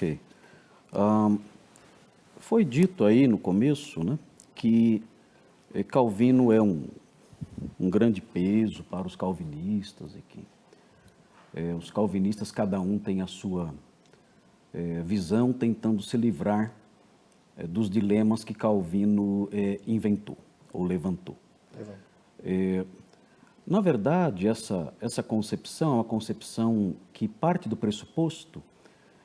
Ok. Foi dito aí no começo, né, que Calvino é um grande peso para os calvinistas e que os calvinistas, cada um tem a sua visão, tentando se livrar dos dilemas que Calvino inventou ou levantou. Na verdade, essa concepção é uma concepção que parte do pressuposto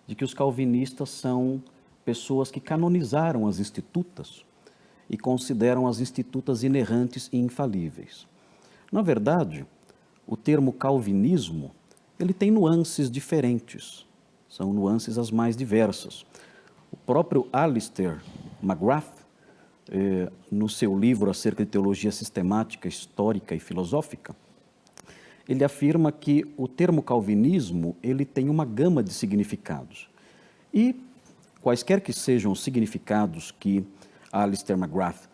de que os calvinistas são pessoas que canonizaram as institutas e consideram as institutas inerrantes e infalíveis. Na verdade, o termo calvinismo, ele tem nuances diferentes, são nuances as mais diversas. O próprio Alistair McGrath, no seu livro acerca de teologia sistemática, histórica e filosófica, ele afirma que o termo calvinismo, ele tem uma gama de significados. E quaisquer que sejam os significados que Alistair McGrath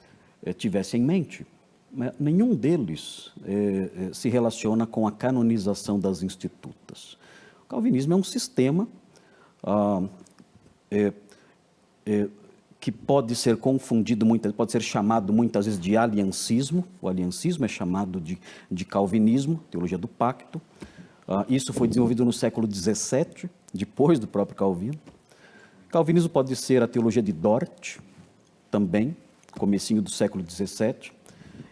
tivesse em mente, nenhum deles se relaciona com a canonização das institutas. O calvinismo é um sistema que pode ser confundido, pode ser chamado muitas vezes de aliancismo. O aliancismo é chamado de calvinismo, teologia do pacto. Isso foi desenvolvido no século XVII, depois do próprio Calvino. Calvinismo pode ser a teologia de Dort, também, comecinho do século XVII.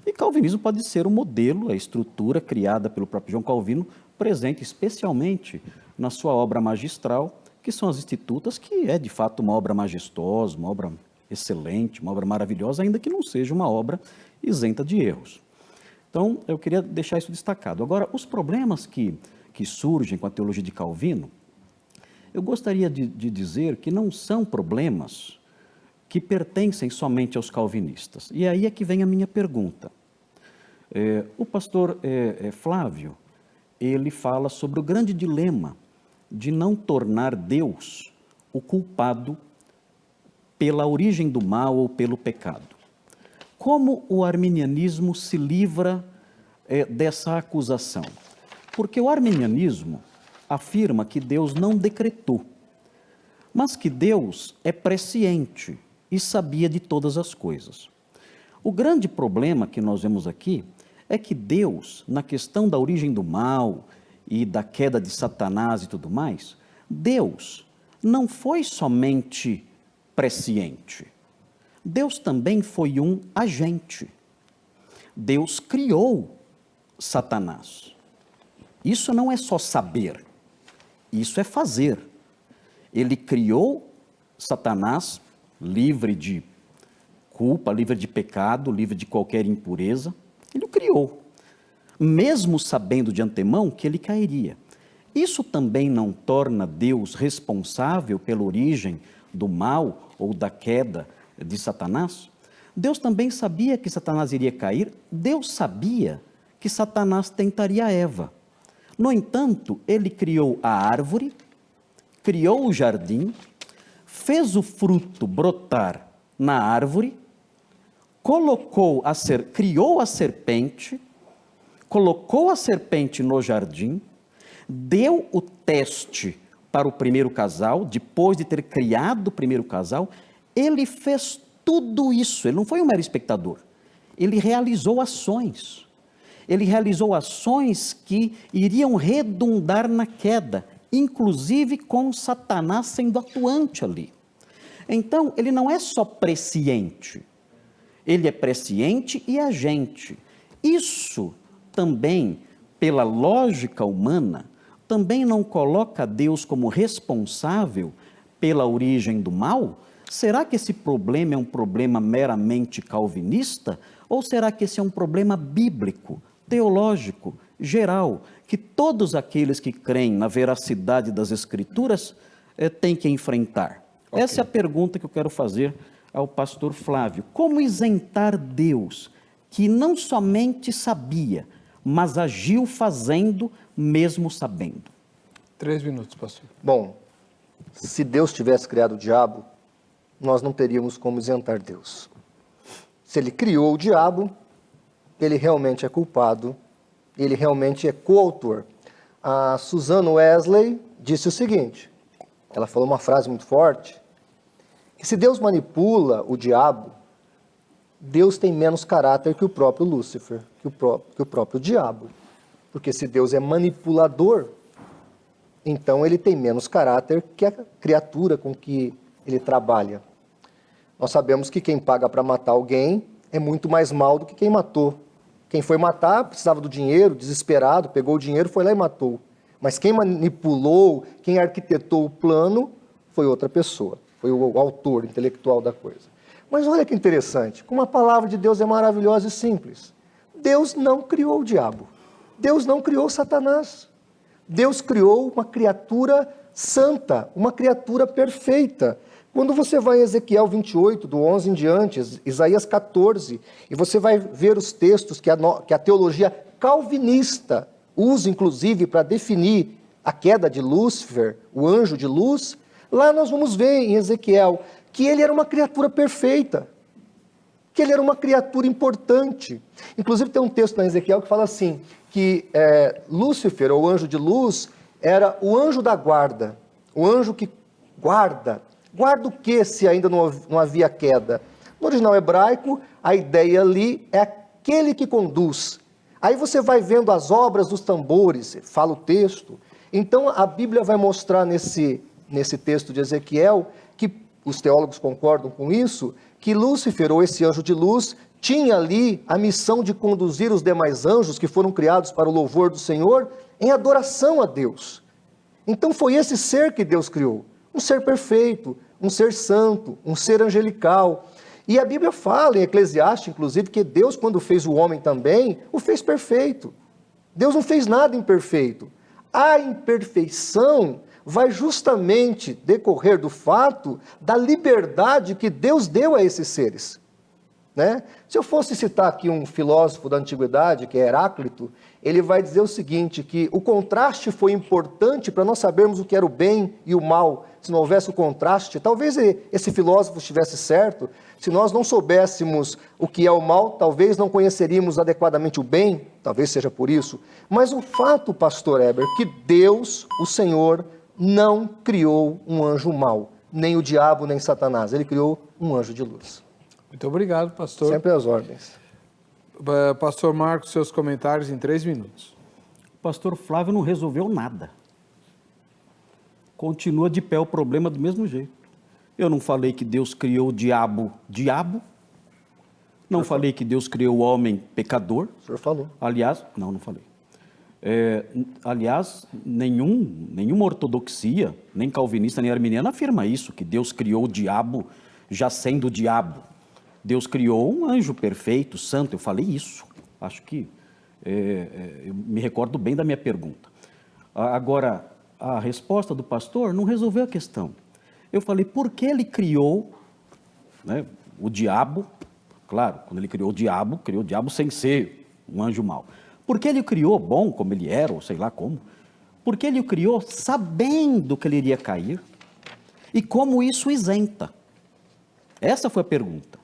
E calvinismo pode ser o modelo, a estrutura criada pelo próprio João Calvino, presente especialmente na sua obra magistral, que são as Institutas, que é de fato uma obra majestosa, uma obra excelente, uma obra maravilhosa, ainda que não seja uma obra isenta de erros. Então, eu queria deixar isso destacado. Agora, os problemas que surgem com a teologia de Calvino, eu gostaria de dizer que não são problemas que pertencem somente aos calvinistas. E aí é que vem a minha pergunta. O pastor Flávio, ele fala sobre o grande dilema de não tornar Deus o culpado pela origem do mal ou pelo pecado. Como o arminianismo se livra dessa acusação? Porque o arminianismo afirma que Deus não decretou, mas que Deus é presciente e sabia de todas as coisas. O grande problema que nós vemos aqui é que Deus, na questão da origem do mal e da queda de Satanás e tudo mais, Deus não foi somente presciente. Deus também foi um agente. Deus criou Satanás. Isso não é só saber, isso é fazer. Ele criou Satanás livre de culpa, livre de pecado, livre de qualquer impureza. Ele o criou, mesmo sabendo de antemão que ele cairia. Isso também não torna Deus responsável pela origem do mal ou da queda de Satanás? Deus também sabia que Satanás iria cair, Deus sabia que Satanás tentaria Eva. No entanto, ele criou a árvore, criou o jardim, fez o fruto brotar na árvore, criou a serpente, colocou a serpente no jardim, deu o teste para o primeiro casal, depois de ter criado o primeiro casal, ele fez tudo isso, ele não foi um mero espectador, ele realizou ações. Ele realizou ações que iriam redundar na queda, inclusive com Satanás sendo atuante ali. Então, ele não é só presciente, ele é presciente e agente. Isso também, pela lógica humana, também não coloca Deus como responsável pela origem do mal? Será que esse problema é um problema meramente calvinista? Ou será que esse é um problema bíblico, teológico, geral, que todos aqueles que creem na veracidade das Escrituras têm que enfrentar? Okay. Essa é a pergunta que eu quero fazer ao pastor Flávio. Como isentar Deus, que não somente sabia, mas agiu fazendo, mesmo sabendo? 3 minutos, pastor. Bom, se Deus tivesse criado o diabo, nós não teríamos como isentar Deus. Se ele criou o diabo, ele realmente é culpado, ele realmente é coautor. A Susan Wesley disse o seguinte: ela falou uma frase muito forte. E se Deus manipula o diabo, Deus tem menos caráter que o próprio Lúcifer, que o próprio diabo. Porque se Deus é manipulador, então ele tem menos caráter que a criatura com que ele trabalha. Nós sabemos que quem paga para matar alguém é muito mais mal do que quem matou. Quem foi matar precisava do dinheiro, desesperado, pegou o dinheiro, foi lá e matou. Mas quem manipulou, quem arquitetou o plano, foi outra pessoa. Foi o autor intelectual da coisa. Mas olha que interessante, como a palavra de Deus é maravilhosa e simples. Deus não criou o diabo. Deus não criou Satanás. Deus criou uma criatura santa, uma criatura perfeita. Quando você vai em Ezequiel 28, do 11 em diante, Isaías 14, e você vai ver os textos que a teologia calvinista usa, inclusive, para definir a queda de Lúcifer, o anjo de luz, lá nós vamos ver em Ezequiel que ele era uma criatura perfeita, que ele era uma criatura importante. Inclusive tem um texto na Ezequiel que fala assim, que Lúcifer, ou anjo de luz, era o anjo da guarda, o anjo que guarda. Guarda o que se ainda não havia queda? No original hebraico, a ideia ali é aquele que conduz. Aí você vai vendo as obras dos tambores, fala o texto. Então a Bíblia vai mostrar nesse texto de Ezequiel, que os teólogos concordam com isso, que Lúcifer, ou esse anjo de luz, tinha ali a missão de conduzir os demais anjos que foram criados para o louvor do Senhor em adoração a Deus. Então foi esse ser que Deus criou. Um ser perfeito, um ser santo, um ser angelical. E a Bíblia fala em Eclesiastes, inclusive, que Deus, quando fez o homem também, o fez perfeito. Deus não fez nada imperfeito. A imperfeição vai justamente decorrer do fato da liberdade que Deus deu a esses seres. Né? Se eu fosse citar aqui um filósofo da antiguidade, que é Heráclito, ele vai dizer o seguinte, que o contraste foi importante para nós sabermos o que era o bem e o mal. Se não houvesse o contraste, talvez esse filósofo estivesse certo. Se nós não soubéssemos o que é o mal, talvez não conheceríamos adequadamente o bem, talvez seja por isso. Mas o fato, pastor Heber, que Deus, o Senhor, não criou um anjo mau, nem o diabo, nem Satanás. Ele criou um anjo de luz. Muito obrigado, pastor. Sempre às ordens. Pastor Marcos, seus comentários em 3 minutos. O pastor Flávio não resolveu nada. Continua de pé o problema do mesmo jeito. Eu não falei que Deus criou o diabo. Não falei que Deus criou o homem pecador. O senhor falou. Aliás, não falei. Aliás, nenhuma ortodoxia, nem calvinista, nem arminiana afirma isso, que Deus criou o diabo já sendo o diabo. Deus criou um anjo perfeito, santo, eu falei isso. Acho que eu me recordo bem da minha pergunta. Agora, a resposta do pastor não resolveu a questão. Eu falei, por que ele criou, né, o diabo? Claro, quando ele criou o diabo sem ser um anjo mau. Por que ele criou bom, como ele era, ou sei lá como? Porque ele o criou sabendo que ele iria cair. E como isso isenta? Essa foi a pergunta.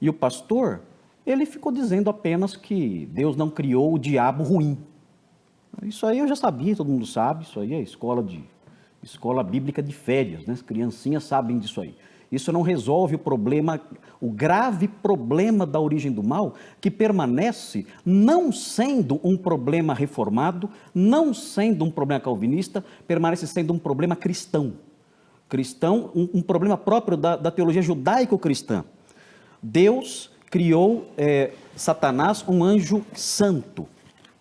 E o pastor, ele ficou dizendo apenas que Deus não criou o diabo ruim. Isso aí eu já sabia, todo mundo sabe, isso aí é escola bíblica de férias, né? As criancinhas sabem disso aí. Isso não resolve o problema, o grave problema da origem do mal, que permanece não sendo um problema reformado, não sendo um problema calvinista, permanece sendo um problema cristão. Um problema próprio da teologia judaico-cristã. Deus criou Satanás, um anjo santo,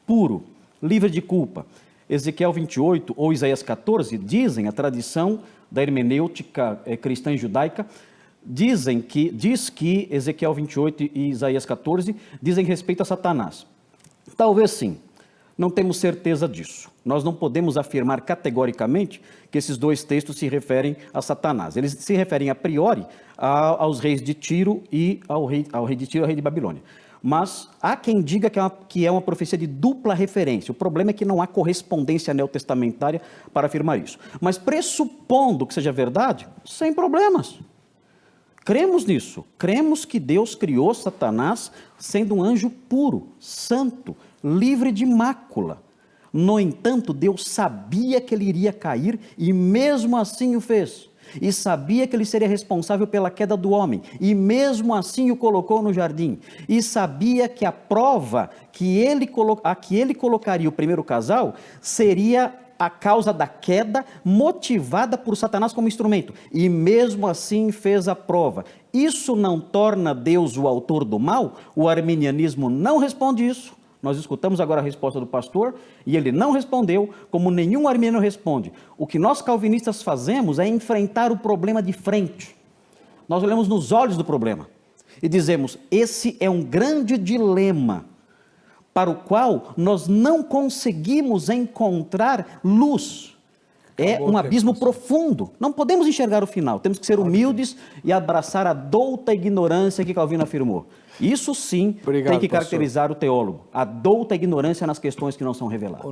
puro, livre de culpa. Ezequiel 28 ou Isaías 14 dizem, a tradição da hermenêutica cristã e judaica, diz que Ezequiel 28 e Isaías 14 dizem respeito a Satanás. Talvez sim, não temos certeza disso. Nós não podemos afirmar categoricamente que esses dois textos se referem a Satanás. Eles se referem a priori aos reis de Tiro e ao rei de Tiro e ao rei de Babilônia. Mas há quem diga que é uma profecia de dupla referência. O problema é que não há correspondência neotestamentária para afirmar isso. Mas pressupondo que seja verdade, sem problemas. Cremos nisso. Cremos que Deus criou Satanás sendo um anjo puro, santo, livre de mácula. No entanto, Deus sabia que ele iria cair e mesmo assim o fez. E sabia que ele seria responsável pela queda do homem, e mesmo assim o colocou no jardim. E sabia que a prova a que ele colocaria o primeiro casal seria a causa da queda motivada por Satanás como instrumento. E mesmo assim fez a prova. Isso não torna Deus o autor do mal? O arminianismo não responde isso. Nós escutamos agora a resposta do pastor e ele não respondeu, como nenhum arminiano responde. O que nós calvinistas fazemos é enfrentar o problema de frente. Nós olhamos nos olhos do problema e dizemos: esse é um grande dilema para o qual nós não conseguimos encontrar luz. É um abismo profundo. Não podemos enxergar o final. Temos que ser humildes e abraçar a douta ignorância que Calvino afirmou. Isso sim tem que caracterizar o teólogo. A douta ignorância nas questões que não são reveladas.